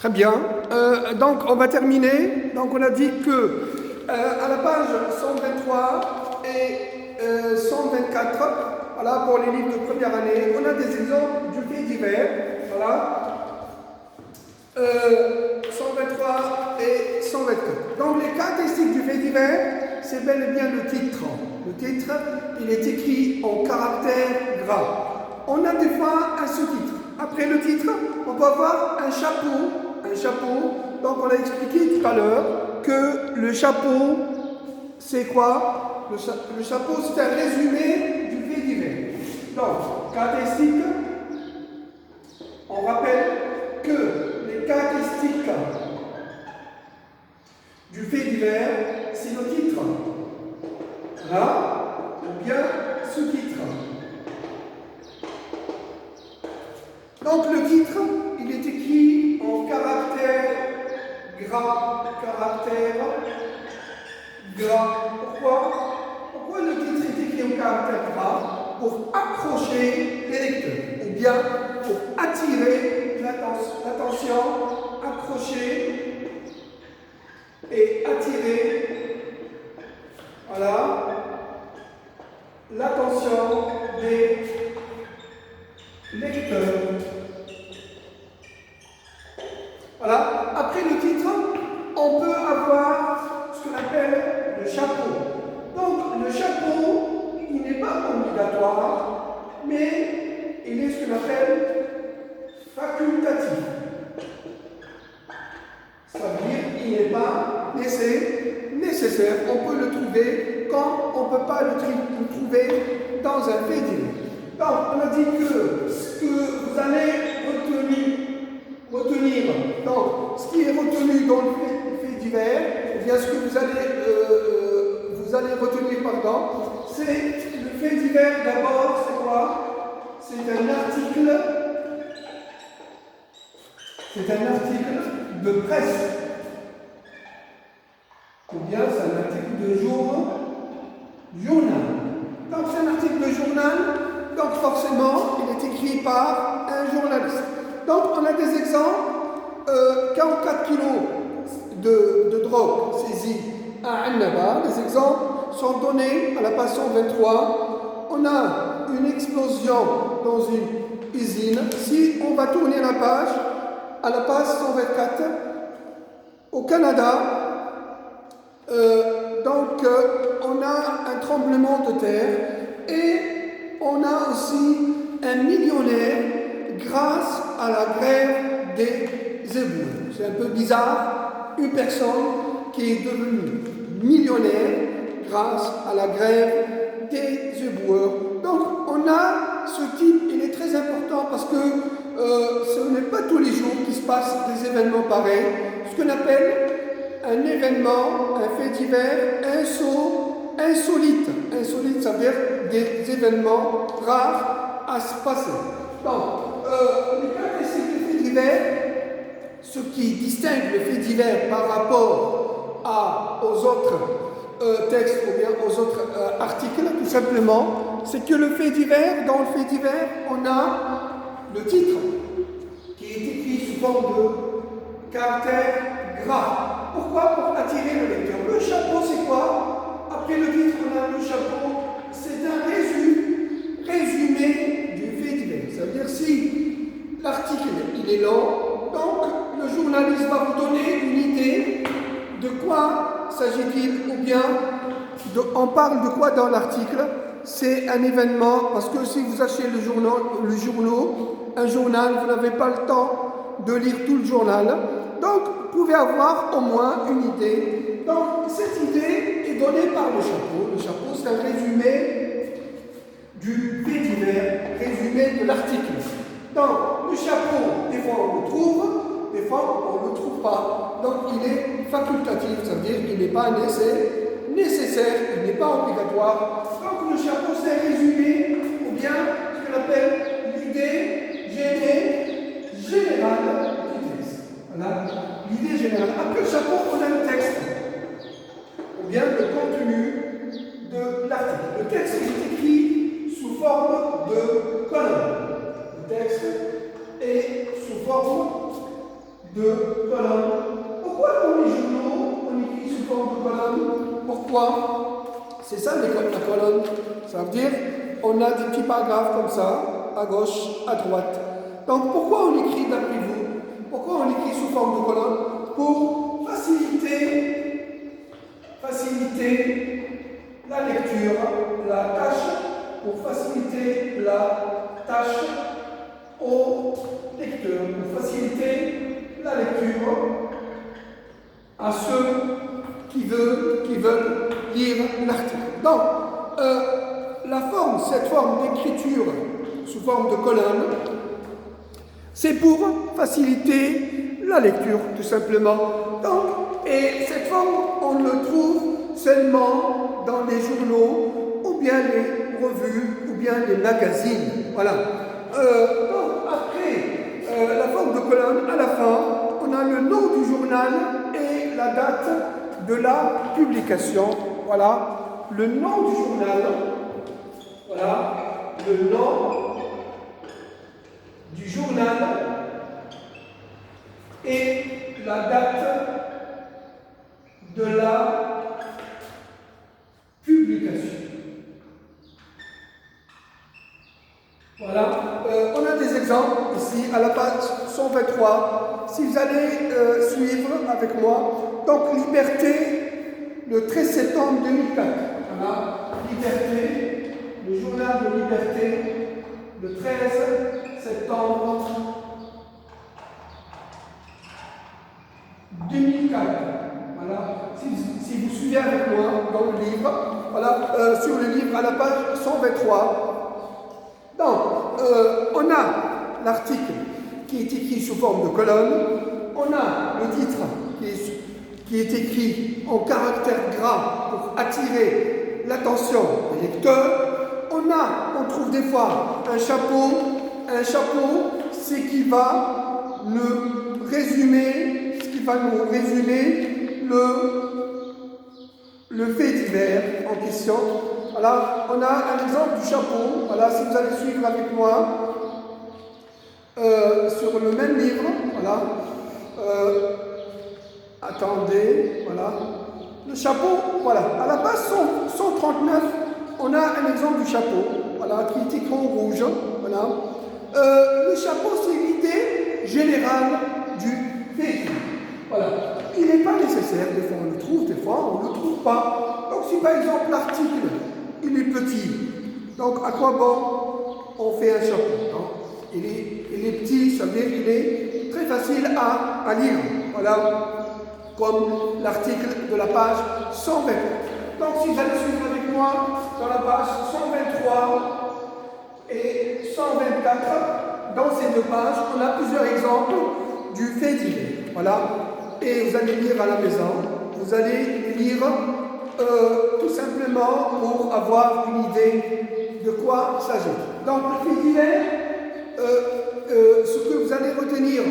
Très bien. Donc, on va terminer. Donc, on a dit que à la page 123 et 124, voilà, pour les livres de première année, on a des exemples du fait divers. Voilà. 123 et 124. Donc, les caractéristiques du fait divers, c'est bel et bien le titre. Le titre, il est écrit en caractère gras. On a des fois un sous-titre. Après le titre, on peut avoir un chapeau. Un chapeau. Donc, on a expliqué tout à l'heure que le chapeau, c'est quoi? Le chapeau, c'est un résumé du fait divers. Donc, caractéristiques, on rappelle que les caractéristiques du fait divers, c'est le titre. Là, ou bien sous-titre. Donc le titre, il est écrit en caractère gras. Caractère gras. Pourquoi le titre est écrit en caractère gras? Pour accrocher les lecteurs, ou bien pour attirer l'attention, accrocher et attirer, voilà, l'attention des lecteurs. Voilà. Après le titre, on peut avoir ce qu'on appelle le chapeau. Donc le chapeau, il n'est pas obligatoire, mais il est ce qu'on appelle facultatif. Ça veut dire qu'il n'est pas nécessaire. On peut le trouver quand on ne peut pas le trouver dans un fait divers. Donc, on a dit que ce que vous allez retenir, donc ce qui est retenu dans le fait divers, ou bien ce que vous allez retenir, c'est le fait divers d'abord, c'est quoi? C'est un article de presse. Ou bien c'est un article de journal. Donc c'est un article de journal, donc forcément il est écrit par un journaliste. Donc on a des exemples, 44 kilos de drogue saisie à Annaba. Les exemples sont donnés à la page 123. On a une explosion dans une usine. Si on va tourner la page, à la page 124, au Canada, on a un tremblement de terre et on a aussi un millionnaire grâce à la grève des éboueurs. C'est un peu bizarre, une personne qui est devenue millionnaire grâce à la grève des éboueurs. Donc on a ce type, il est très important parce que ce n'est pas tous les jours qu'il se passe des événements pareils. Ce qu'on appelle un événement, un fait divers insolite. Insolite, ça veut dire des événements rares à se passer. Donc, les caractéristiques du fait divers, ce qui distingue le fait divers par rapport aux autres textes ou bien aux autres articles, tout simplement, c'est que le fait divers, dans le fait divers, on a le titre qui est écrit sous forme de caractère gras. Pourquoi? Pour attirer le lecteur. Le chapeau, c'est quoi? Après le titre, on a le chapeau. C'est un résumé du fait divers. Ça veut dire si l'article il est long, donc le journaliste va vous donner une idée de quoi s'agit-il, ou bien on parle de quoi dans l'article. C'est un événement, parce que si vous achetez un journal, vous n'avez pas le temps de lire tout le journal. Donc, vous pouvez avoir au moins une idée. Donc, cette idée est donnée par le chapeau. Le chapeau, c'est un résumé du fait divers, résumé de l'article. Donc, le chapeau, des fois on le trouve, des fois on ne le trouve pas. Donc, il est facultatif, ça veut dire qu'il n'est pas nécessaire, il n'est pas obligatoire. Donc, le chapeau, c'est un résumé, ou bien ce qu'on appelle l'idée générale. Voilà, l'idée générale. Après le chapeau, on a le texte, ou bien le contenu de l'article. Le texte est écrit sous forme de colonne. Le texte est sous forme de colonnes. Pourquoi dans les journaux, on écrit sous forme de colonne? Pourquoi? C'est ça la colonne. Ça veut dire, on a des petits paragraphes comme ça, à gauche, à droite. Donc pourquoi on écrit d'après vous? Pourquoi on écrit sous forme de colonne? Pour faciliter la lecture, la tâche, pour faciliter la tâche au lecteur, pour faciliter la lecture à ceux qui veulent lire l'article. Donc, cette forme d'écriture sous forme de colonne, c'est pour faciliter la lecture, tout simplement. Donc, et cette forme, on le trouve seulement dans les journaux, ou bien les revues, ou bien les magazines. Voilà. Donc, après la forme de colonne, à la fin, on a le nom du journal et la date de la publication. Voilà. Le nom du journal. Voilà. Le nom du journal et la date de la publication. Voilà. On a des exemples ici à la page 123. Si vous allez suivre avec moi, donc Liberté, le 13 septembre 2004. Voilà. Liberté, le journal de Liberté, le 13 septembre 2004. Voilà. Si vous suivez avec moi dans le livre, voilà, sur le livre à la page 123. Donc, on a l'article qui est écrit sous forme de colonne, on a le titre qui est écrit en caractère gras pour attirer l'attention des lecteurs. On trouve des fois un chapeau. Un chapeau, c'est qui va nous résumer, le fait divers en question. Voilà, on a un exemple du chapeau. Voilà, si vous allez suivre avec moi sur le même livre. Voilà. Attendez, voilà. Le chapeau, voilà. À la page 139, on a un exemple du chapeau. Voilà, qui est écrit en rouge. Voilà. Le chapeau, c'est l'idée générale du véhicule. Voilà. Il n'est pas nécessaire, des fois on le trouve, des fois on ne le trouve pas. Donc si par exemple l'article, il est petit, donc à quoi bon on fait un chapeau, hein? Il est petit, ça veut dire qu'il est très facile à lire. Voilà, comme l'article de la page 120. Donc si vous allez suivre avec moi dans la page 123 et 124, dans ces deux pages, on a plusieurs exemples du fait divers. Voilà. Et vous allez lire à la maison, vous allez lire tout simplement pour avoir une idée de quoi il s'agit. Donc le fait divers, ce que vous allez retenir,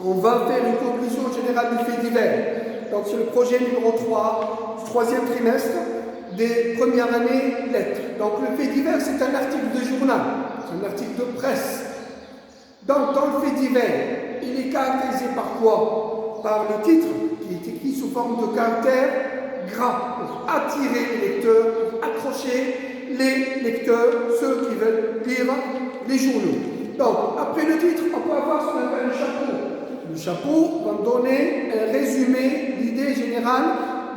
on va faire une conclusion générale du fait divers. Donc c'est le projet numéro 3 du 3e trimestre des premières années lettres. Donc le fait divers, c'est un article de journal, c'est un article de presse. Donc dans le fait divers, il est caractérisé par quoi? Par le titre, qui est écrit sous forme de caractère gras, pour attirer les lecteurs, pour accrocher les lecteurs, ceux qui veulent lire les journaux. Donc, après le titre, on peut avoir ce qu'on appelle le chapeau. Le chapeau va me donner un résumé, l'idée générale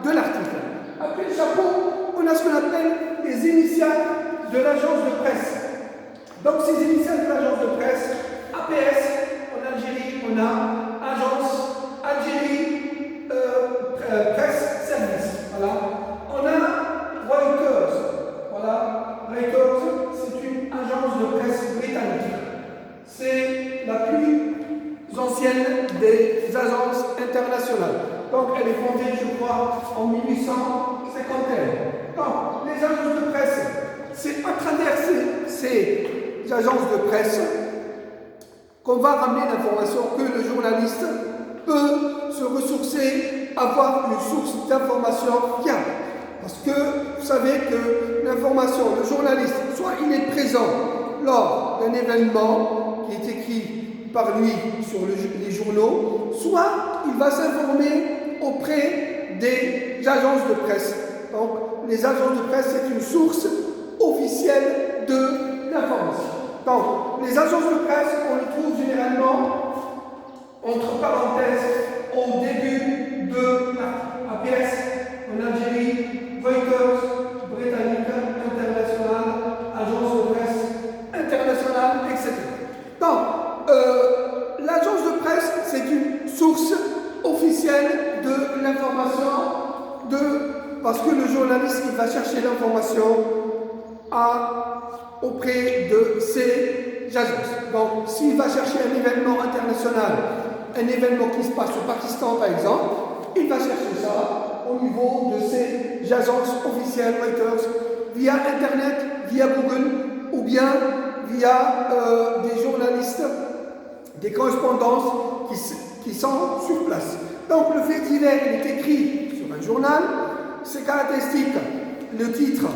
de l'article. Après le chapeau, on a ce qu'on appelle les initiales de l'agence de presse. Donc, ces initiales de l'agence de presse, APS, en Algérie, on a agence Algérie Presse Service. Voilà. On a Reuters. Voilà. Reuters, c'est une agence de presse britannique. C'est la plus ancienne des agences internationales. Donc, elle est fondée, je crois, en 1851. Donc, les agences de presse, c'est à travers ces agences de presse qu'on va ramener l'information que le journaliste peut se ressourcer, avoir une source d'information fiable. Parce que vous savez que l'information, le journaliste, soit il est présent lors d'un événement qui est écrit par lui sur les journaux, soit il va s'informer auprès des agences de presse. Donc, les agences de presse, c'est une source officielle de l'information. Donc, les agences de presse, on les trouve généralement entre parenthèses au début de l'article. APS en Algérie, Reuters, britannique, international, agence de presse internationale, etc. Donc, l'agence de presse, c'est une source officielle de l'information, parce que le journaliste, il va chercher l'information auprès de ces agences. Donc, s'il va chercher un événement international, un événement qui se passe au Pakistan, par exemple, il va chercher ça au niveau de ces agences officielles, Reuters, via Internet, via Google, ou bien via des journalistes, des correspondances qui sont sur place. Donc, le fait divers, il est écrit sur un journal, ses caractéristiques, le titre,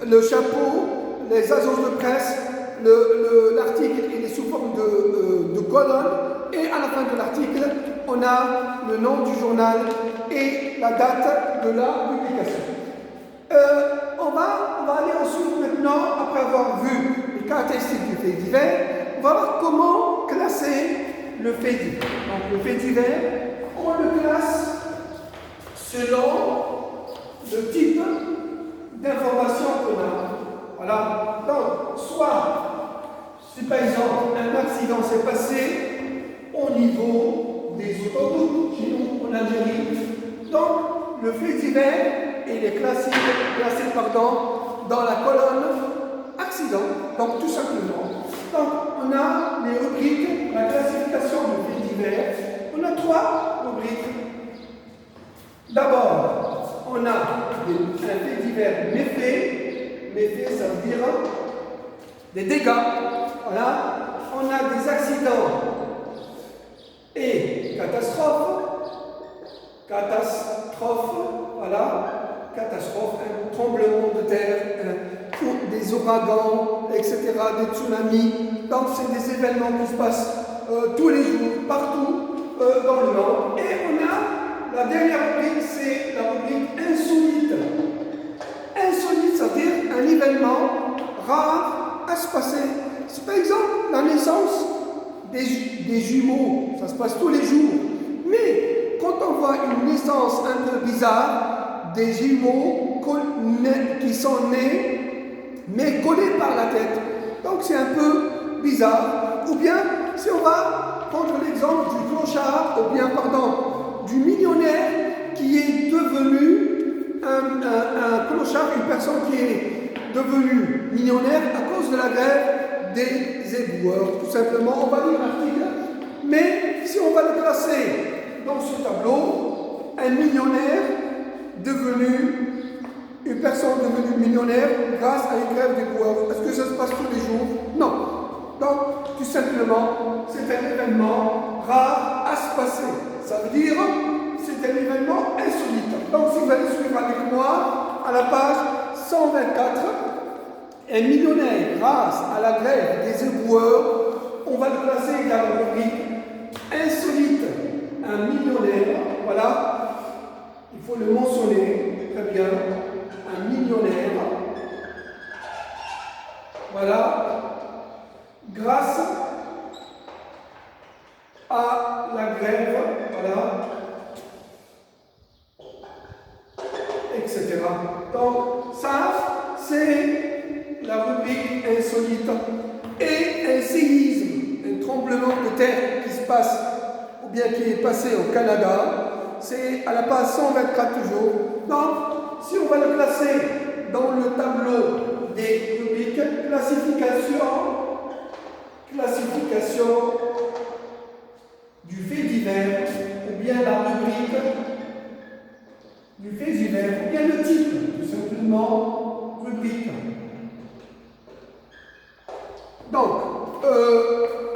le chapeau, les agences de presse, l'article il est sous forme de colonne, et à la fin de l'article, on a le nom du journal et la date de la publication. On va aller ensuite maintenant, après avoir vu les caractéristiques du fait divers, on va voir comment classer le fait divers. Donc le fait divers, on le classe selon le type d'information qu'on a. Voilà. Donc, soit, si par exemple un accident s'est passé au niveau des autoroutes, chez nous en Algérie, donc le fait divers, il est classé dans la colonne accident, donc tout simplement. Donc, on a les rubriques, la classification du fait divers. On a 3 rubriques. D'abord, on a un fait divers méfait. Méfait, ça veut dire des dégâts. Voilà. On a des accidents et catastrophes. Catastrophe, voilà. Catastrophe, un tremblement de terre, des ouragans, etc., des tsunamis. Donc, c'est des événements qui se passent tous les jours, partout dans le monde. Et on a la dernière rubrique, c'est la rubrique insolite. Insolite, c'est-à-dire un événement rare à se passer. C'est par exemple la naissance des jumeaux. Ça se passe tous les jours. Mais quand on voit une naissance un peu bizarre, des jumeaux qui sont nés, mais collés par la tête. Donc c'est un peu bizarre. Ou bien, si on va prendre l'exemple du clochard, ou bien, du millionnaire qui est devenu un clochard, une personne qui est devenue millionnaire à cause de la grève des éboueurs. Tout simplement, on va lire l'article. Mais si on va le classer dans ce tableau, un millionnaire une personne devenue millionnaire grâce à une grève des boueurs. Est-ce que ça se passe tous les jours? Non. Donc, tout simplement, c'est un événement rare à se passer. Ça veut dire, c'est un événement insolite. Donc, si vous allez suivre avec moi, à la page 124, un millionnaire grâce à la grève des éboueurs, on va le placer dans la rubrique insolite. Un millionnaire, voilà. Il faut le mentionner, très bien, un millionnaire, voilà, grâce à la grève, voilà, etc. Donc, ça, c'est la rubrique insolite. Et un séisme, un tremblement de terre qui se passe, ou bien qui est passé au Canada, c'est à la page 124 toujours. Donc, si on va le classer dans le tableau des rubriques, classification du fait divers, ou bien la rubrique du fait divers, ou bien le titre, tout simplement, rubrique. Donc,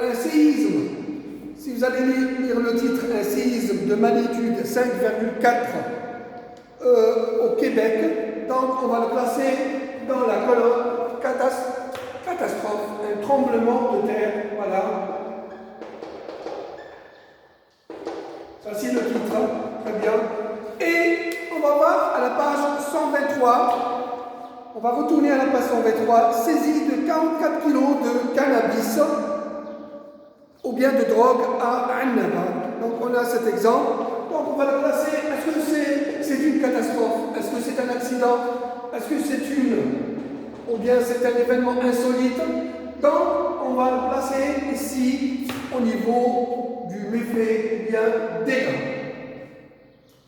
un séisme. Si vous allez lire le titre, un séisme de magnitude 5,4 au Québec, donc on va le classer dans la colonne catastrophe, un tremblement de terre, voilà. Ça, c'est le titre. Très bien. Et on va voir à la page 123. On va retourner à la page 123. Saisie de 44 kg de cannabis ou bien de drogue à Annaba. Donc on a cet exemple. Donc on va le classer. Est-ce que c'est une catastrophe? Est-ce que c'est un accident? Est-ce que c'est ou bien c'est un événement insolite? Donc on va le placer ici au niveau du méfait ou bien dégâts.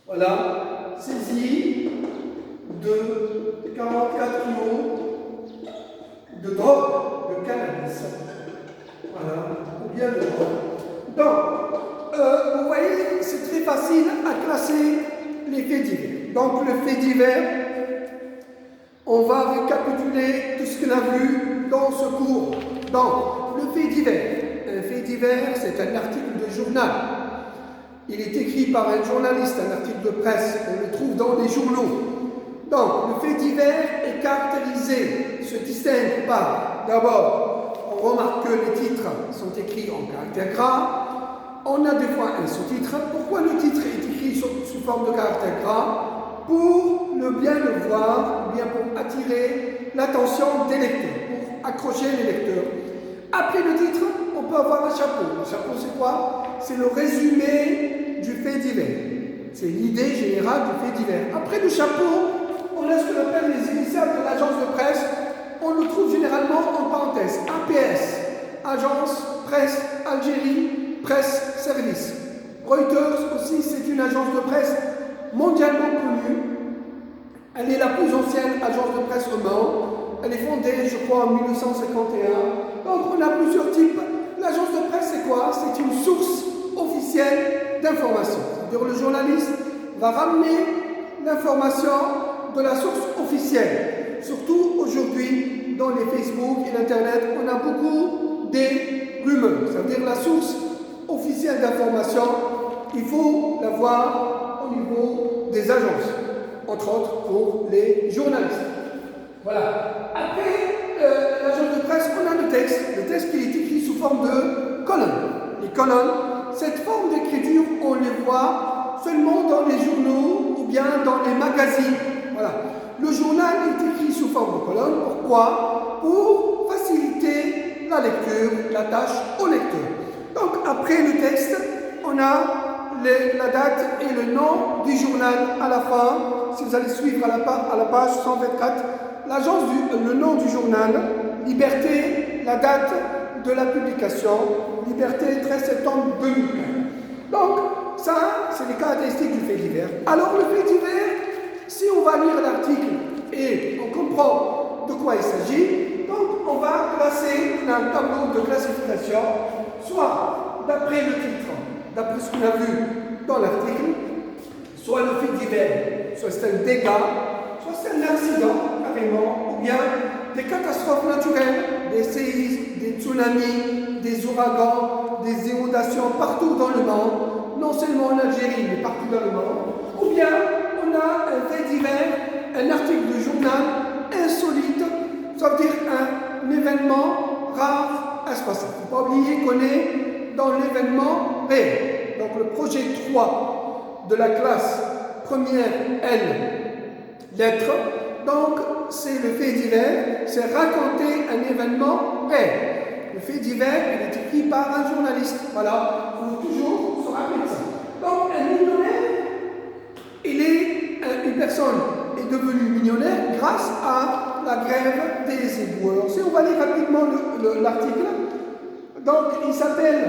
Voilà, saisie de 44 kg de drogue, de cannabis. Voilà, ou bien de drogue. Donc, vous voyez, c'est très facile à classer les faits divers. Donc, le fait divers, on va récapituler tout ce qu'on a vu dans ce cours. Donc, le fait divers. Un fait divers, c'est un article de journal. Il est écrit par un journaliste, un article de presse. On le trouve dans les journaux. Donc, le fait divers est caractérisé, se distingue par, d'abord, on remarque que les titres sont écrits en caractère gras. On a des fois un sous-titre. Pourquoi le titre est écrit sous forme de caractère gras? Pour le bien le voir, ou bien pour attirer l'attention des lecteurs, pour accrocher les lecteurs. Après le titre, on peut avoir un chapeau. Le chapeau, c'est quoi? C'est le résumé du fait divers. C'est l'idée générale du fait divers. Après le chapeau, on a ce qu'on appelle les initiales de l'agence de presse. On le trouve généralement en parenthèse. APS, Agence Presse Algérie Presse Service. Reuters aussi, c'est une agence de presse mondialement connue. Elle est la plus ancienne agence de presse au monde. Elle est fondée, je crois, en 1951. Donc, on a plusieurs types. L'agence de presse, c'est quoi? C'est une source officielle d'information. C'est-à-dire, le journaliste va ramener l'information de la source officielle. Surtout aujourd'hui, dans les Facebook et l'Internet, on a beaucoup des rumeurs. C'est-à-dire, la source officielle d'information, il faut l'avoir au niveau des agences, entre autres pour les journalistes. Voilà. Après l'agence de presse, on a le texte. Le texte qui est écrit sous forme de colonnes. Les colonnes, cette forme d'écriture, on les voit seulement dans les journaux ou bien dans les magazines. Voilà. Le journal est écrit sous forme de colonne. Pourquoi? Pour faciliter la lecture, la tâche au lecteur. Donc, après le texte, on a la date et le nom du journal à la fin. Si vous allez suivre à la page 124, le nom du journal, Liberté, la date de la publication, Liberté, 13 septembre 2001. Donc, ça, c'est les caractéristiques du fait divers. Alors, le fait divers, si on va lire l'article et on comprend de quoi il s'agit, donc on va classer un tableau de classification, soit d'après le titre, d'après ce qu'on a vu dans l'article, soit le fait divers, soit c'est un dégât, soit c'est un accident carrément, ou bien des catastrophes naturelles, des séismes, des tsunamis, des ouragans, des inondations partout dans le monde, non seulement en Algérie, mais partout dans le monde, ou bien on a un fait divers, un article de journal insolite, ça veut dire un événement rare à se passer. Il ne faut pas oublier qu'on est dans l'événement réel. Donc le projet 3 de la classe première L, lettres, donc c'est le fait divers, c'est raconter un événement réel. Le fait divers, il est écrit par un journaliste. Voilà, il faut toujours se rappeler ça. Donc un millionnaire, une personne est devenue millionnaire grâce à la grève des éboueurs. Si on va lire rapidement l'article, donc il s'appelle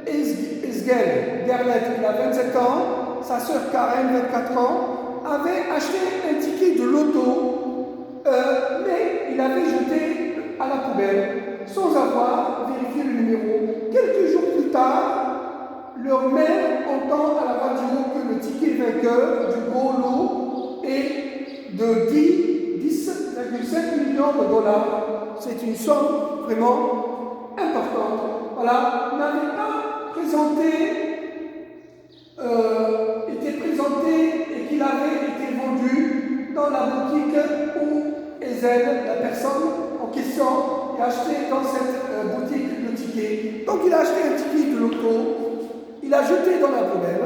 Esgel Gerlet, il a 27 ans, sa sœur Karen, 24 ans, avait acheté un ticket de loto, mais il avait jeté à la poubelle sans avoir vérifié le numéro. Quelques jours plus tard, leur mère entend à la radio que le ticket vainqueur du gros lot est de 10,5 millions de dollars. C'est une somme vraiment importante. Voilà, n'avait pas été présenté et qu'il avait été vendu dans la boutique où Ezel, la personne en question, a acheté dans cette boutique le ticket. Donc il a acheté un ticket de loto, il a jeté dans la poubelle.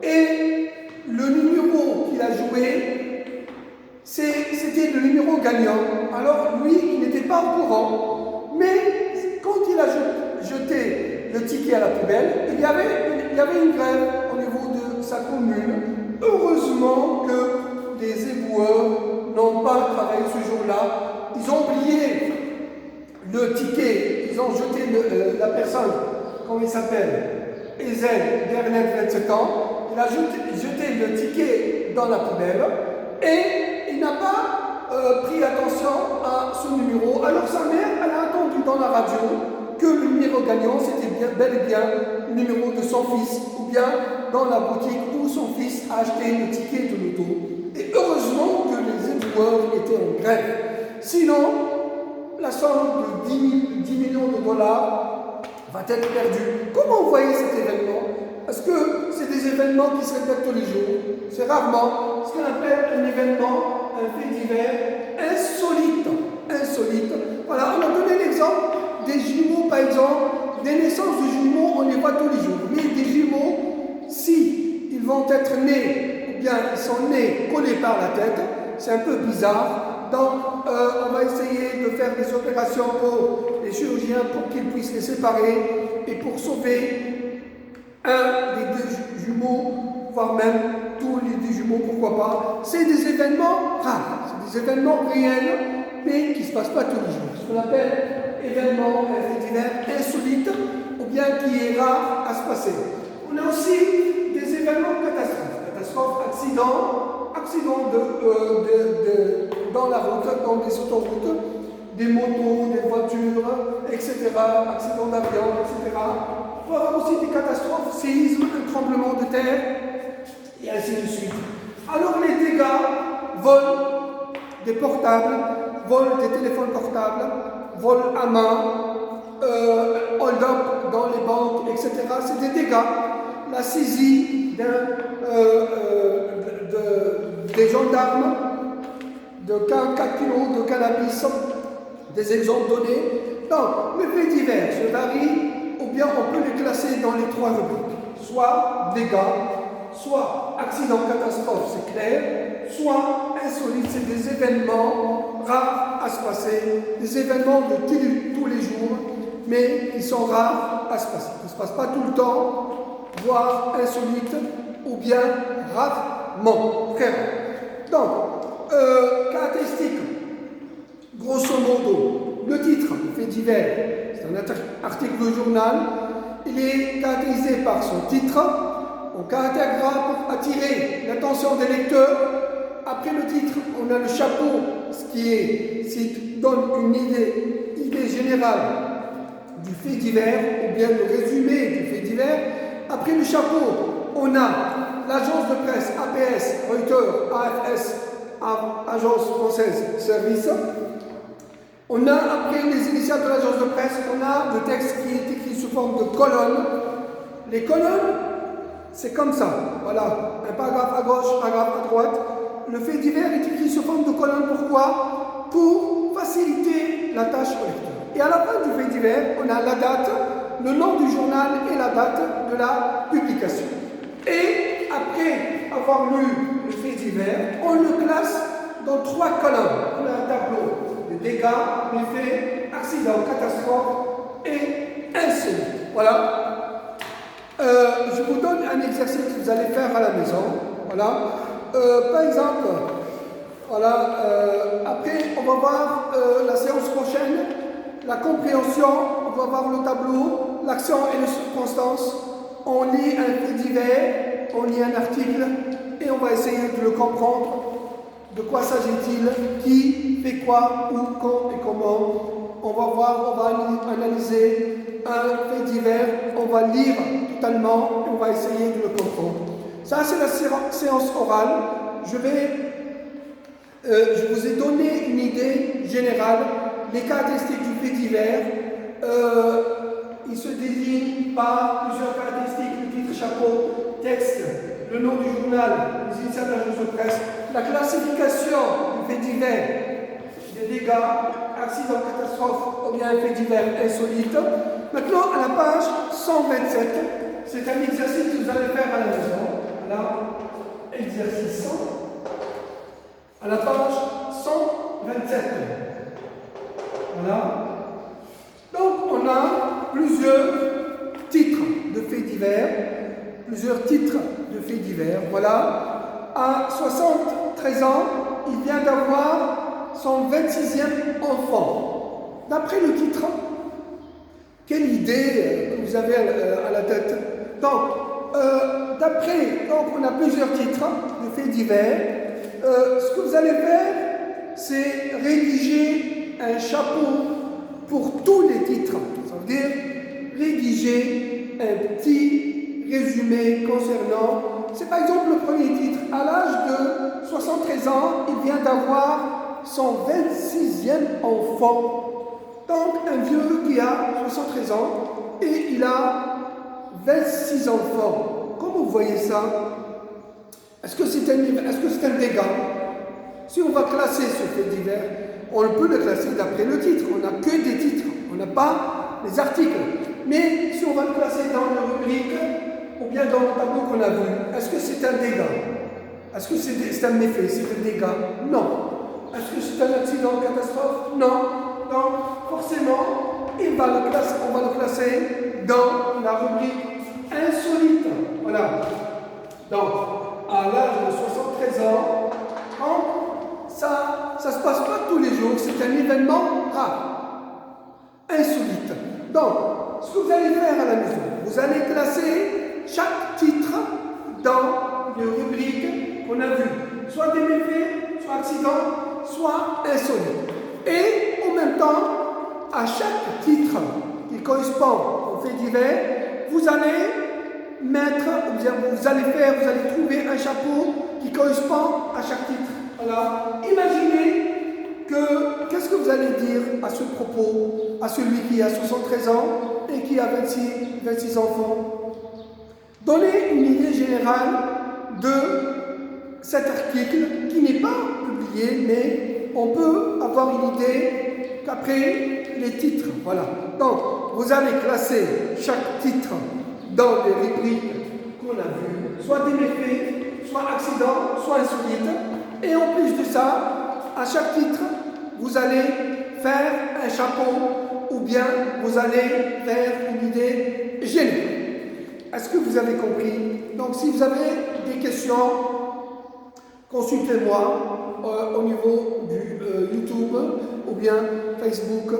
Et le numéro qu'il a joué, c'était le numéro gagnant. Alors lui, il n'était pas au courant, mais quand il a jeté le ticket à la poubelle, il y avait une grève au niveau de sa commune. Heureusement que les éboueurs n'ont pas travaillé ce jour-là. Ils ont oublié le ticket, ils ont jeté la personne, comment il s'appelle, Ezel, Bernet, 27 ans, il a jeté le ticket dans la poubelle et il n'a pas pris attention à ce numéro. Alors sa mère, elle a entendu dans la radio que le numéro gagnant, c'était bel et bien le numéro de son fils, ou bien dans la boutique où son fils a acheté le ticket de l'auto. Et heureusement que les éboueurs étaient en grève. Sinon, la somme de 10 millions de dollars va être perdue. Comment vous voyez cet événement? Parce que c'est des événements qui se répètent tous les jours. C'est rarement ce qu'on appelle un événement, un fait divers insolite. Voilà, on a donné l'exemple des jumeaux, par exemple. Des naissances de jumeaux, on les voit tous les jours. Mais des jumeaux, si ils vont être nés, ou bien ils sont nés collés par la tête, c'est un peu bizarre. Donc, on va essayer de faire des opérations pour les chirurgiens pour qu'ils puissent les séparer et pour sauver un des deux jumeaux, voire même tous les deux jumeaux, pourquoi pas. C'est des événements rares, c'est des événements réels, mais qui ne se passent pas tous les jours. Ce qu'on appelle événements insolites, ou bien qui est rare à se passer. On a aussi des événements catastrophes, accidents dans la route, dans des autoroutes, des motos, des voitures, etc., accidents d'avion, etc. Il faut avoir aussi des catastrophes, séismes, un tremblement de terre, et ainsi de suite. Alors les dégâts, vol des portables, vol des téléphones portables, vol à main, hold-up dans les banques, etc. C'est des dégâts. La saisie des gendarmes de 4 kilos de cannabis, des exemples donnés. Donc, le fait divers se varie, ou bien on peut les classer dans les 3 rubriques. Soit dégâts, soit accident, catastrophe, c'est clair, soit insolite, c'est des événements rares à se passer, des événements de tous les jours, mais qui sont rares à se passer. Ils ne se passent pas tout le temps, voire insolite, ou bien rarement, très rare. Donc, caractéristiques, grosso modo, le titre, fait divers, c'est un article de journal, il est caractérisé par son titre, en caractère gras pour attirer l'attention des lecteurs. Après le titre, on a le chapeau, ce qui donne une idée générale du fait divers, ou bien le résumé du fait divers. Après le chapeau, on a l'agence de presse APS, Reuters, AFS, Agence Française Service. On a, après les initiales de l'agence de presse, on a le texte qui est écrit sous forme de colonnes. Les colonnes, c'est comme ça. Voilà, un paragraphe à gauche, paragraphe à droite. Le fait divers est écrit sous forme de colonne. Pourquoi? Pour faciliter la tâche au lecteur. Et à la fin du fait divers, on a la date, le nom du journal et la date de la publication. Et après avoir lu le fait divers, on le classe dans 3 colonnes. On a un tableau de dégâts, les faits, accidents, catastrophes et insolites. Voilà. Je vous donne un exercice que vous allez faire à la maison. Voilà. Par exemple, voilà, après on va voir la séance prochaine, la compréhension, on va voir le tableau, l'action et les circonstances. On lit un fait divers, on lit un article et on va essayer de le comprendre. De quoi s'agit-il? Qui fait quoi? Où? Quand et comment? On va voir, on va analyser un fait divers, on va lire totalement et on va essayer de le comprendre. Ça, c'est la séance orale. Je vous ai donné une idée générale, les caractéristiques du fait divers. Il se désigne par plusieurs caractéristiques, le titre, chapeau, texte, le nom du journal, les initiales de l'agence de presse, la classification du fait divers, des dégâts, accidents, catastrophes, ou bien un fait divers insolite. Maintenant, à la page 127, c'est un exercice que vous allez faire à la maison. Voilà, exercice 100, à la page 127. Voilà. Donc, on a plusieurs titres de faits divers. Voilà. À 73 ans, il vient d'avoir son 26e enfant. D'après le titre, quelle idée que vous avez à la tête? Donc, on a plusieurs titres de faits divers. Ce que vous allez faire, c'est rédiger un chapeau pour tous les titres. Ça veut dire rédiger un petit résumé concernant. C'est par exemple le premier titre. À l'âge de 73 ans, il vient d'avoir son 26e enfant. Donc, un vieux qui a 73 ans et il a 26 enfants. Comment vous voyez ça? Est-ce que c'est un dégât? Si on va classer ce fait divers, on peut le classer d'après le titre. On n'a que des titres, on n'a pas les articles. Mais si on va le classer dans la rubrique ou bien dans le tableau qu'on a vu, est-ce que c'est un dégât? Est-ce que c'est un méfait? C'est un dégât? Non. Est-ce que c'est un accident, une catastrophe? Non. Donc, forcément, on va le classer dans la rubrique insolite. Voilà. Donc, à l'âge de 73 ans, ça ne se passe pas tous les jours, c'est un événement rare, insolite. Donc, ce que vous allez faire à la maison, vous allez classer chaque titre dans les rubriques qu'on a vues, soit des méfaits, soit accidents, soit insolites. Et en même temps, à chaque titre qui correspond au fait divers, vous allez trouver un chapeau qui correspond à chaque titre. Voilà. Imaginez qu'est-ce que vous allez dire à ce propos, à celui qui a 73 ans et qui a 26 enfants. Donnez une idée générale de cet article qui n'est pas publié, mais on peut avoir une idée qu'après les titres. Voilà. Donc, vous allez classer chaque titre dans les rubriques qu'on a vues, soit des méfaits, soit accidents, soit insolites. Et en plus de ça, à chaque titre, vous allez faire un chapeau ou bien vous allez faire une idée générale. Est-ce que vous avez compris? Donc, si vous avez des questions, consultez-moi au niveau du YouTube ou bien Facebook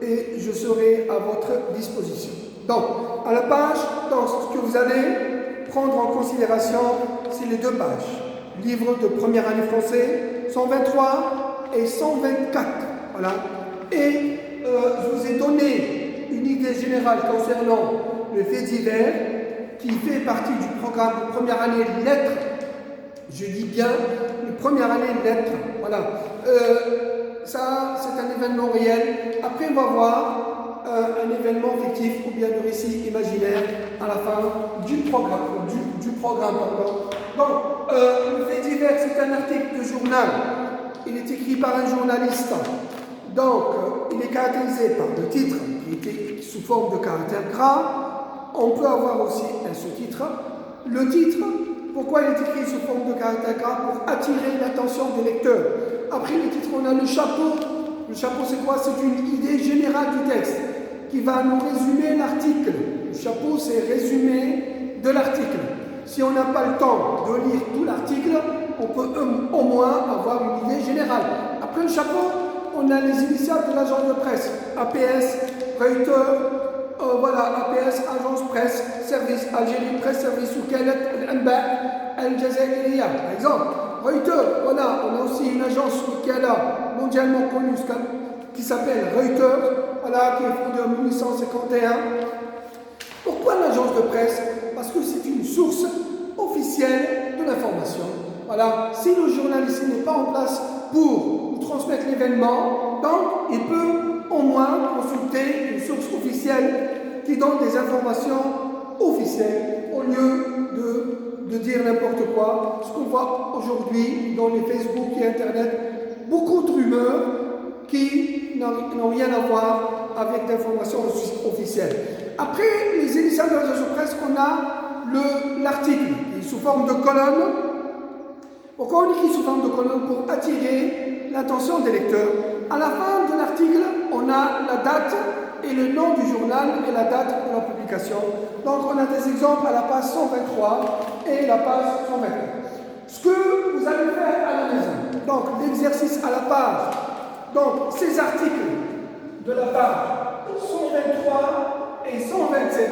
et je serai à votre disposition. Donc, à la page, donc, ce que vous allez prendre en considération, c'est les deux pages. Livre de première année français, 123 et 124. Voilà. Et je vous ai donné une idée générale concernant le fait divers qui fait partie du programme de première année de lettres. Je dis bien une première année de lettres. Voilà. Ça, c'est un événement réel. Après, on va voir un événement fictif ou bien de récit imaginaire à la fin du programme. Donc, le fait divers, c'est un article de journal. Il est écrit par un journaliste. Donc, il est caractérisé par le titre qui est sous forme de caractère gras. On peut avoir aussi un sous-titre. Le titre, pourquoi il est écrit sous forme de caractère gras? Pour attirer l'attention des lecteurs. Après le titre, on a le chapeau. Le chapeau, c'est quoi? C'est une idée générale du texte qui va nous résumer l'article. Le chapeau, c'est résumé de l'article. Si on n'a pas le temps de lire tout l'article, on peut au moins avoir une idée générale. Après le chapeau, on a les initiales de l'agence de presse. APS, Reuters, APS, agence presse, service Algérie, presse service Oukalat, Al-Anba, Al-Jazairiya, par exemple. Reuters, on a aussi une agence Oukalat mondialement connue qui s'appelle Reuters, qui est fondée en 1851. Pourquoi l'agence de presse? Parce que c'est une source officielle de l'information. Voilà. Si le journaliste n'est pas en place pour nous transmettre l'événement, donc il peut au moins consulter une source officielle qui donne des informations officielles au lieu de dire n'importe quoi. Ce qu'on voit aujourd'hui dans les Facebook et Internet, beaucoup de rumeurs qui n'ont rien à voir avec l'information officielle. Après les initiales de l'agence de presse, on a l'article qui est sous forme de colonne. Pourquoi on écrit sous forme de colonne? Pour attirer l'attention des lecteurs. À la fin de l'article, on a la date et le nom du journal et la date de la publication. Donc on a des exemples à la page 123 et la page 124. Ce que vous allez faire à la maison, donc l'exercice à la page, donc ces articles de la page 123 et 127,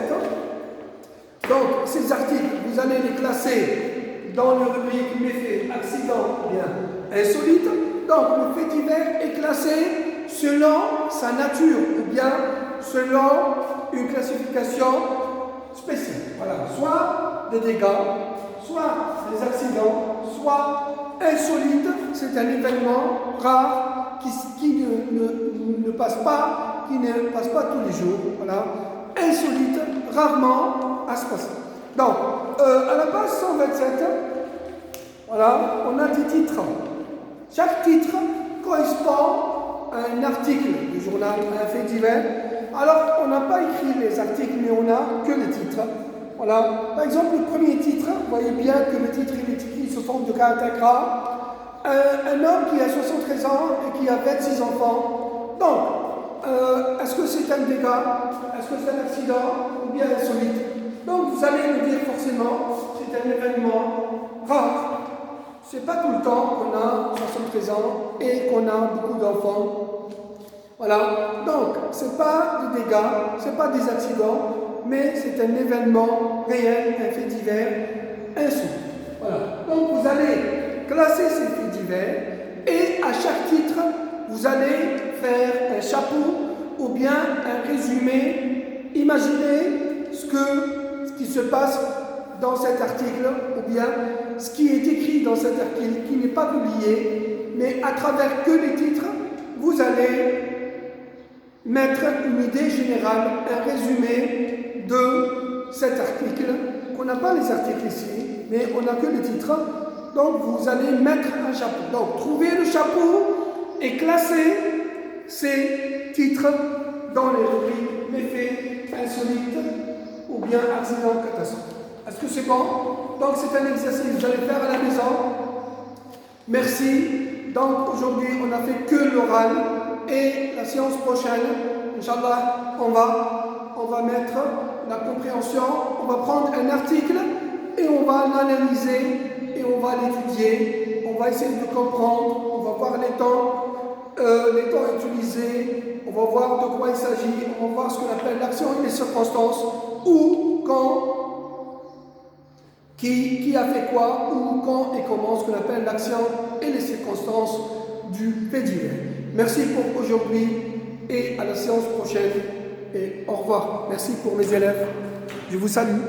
donc ces articles, vous allez les classer dans le rubrique méfaits, accident ou bien insolite. Donc le fait divers est classé selon sa nature ou bien selon une classification spéciale. Voilà, soit des dégâts, soit des accidents, soit insolite, c'est un événement rare qui ne passe pas, tous les jours. Voilà. Insolite, rarement à se passer. Donc, à la page 127, voilà, on a des titres. Chaque titre correspond à un article du journal, à un fait divers. Alors, on n'a pas écrit les articles, mais on n'a que les titres. Voilà. Par exemple, le premier titre, vous voyez bien que le titre est écrit sous forme de caractère gras. Un homme qui a 73 ans et qui a 26 enfants. Donc, est-ce que c'est un dégât? Est-ce que c'est un accident ou bien insolite? Donc, vous allez me dire forcément, c'est un événement rare. C'est pas tout le temps qu'on a 73 ans et qu'on a beaucoup d'enfants. Voilà. Donc, c'est pas des dégâts, c'est pas des accidents, mais c'est un événement réel, un fait divers insolite. Voilà. Donc, vous allez classer ces faits divers et à chaque titre, vous allez faire un chapeau ou bien un résumé. Imaginez ce qui se passe dans cet article ou bien ce qui est écrit dans cet article qui n'est pas publié, mais à travers que les titres, vous allez mettre une idée générale, un résumé de cet article. On n'a pas les articles ici, mais on n'a que les titres. Donc vous allez mettre un chapeau. Donc trouvez le chapeau et classez ces titres dans les rubriques méfaits, insolites ou bien accident, catastrophe. Est-ce que c'est bon? Donc c'est un exercice que vous allez faire à la maison. Merci. Donc aujourd'hui on a fait que l'oral et la séance prochaine, Inch'Allah, on va mettre la compréhension, on va prendre un article et on va l'analyser et on va l'étudier, on va essayer de comprendre, on va voir les temps utilisés, on va voir de quoi il s'agit, on va voir ce qu'on appelle l'action et les circonstances, où, quand, qui a fait quoi, où, quand et comment, ce qu'on appelle l'action et les circonstances du fait divers. Merci pour aujourd'hui et à la séance prochaine et au revoir. Merci pour mes élèves. Je vous salue.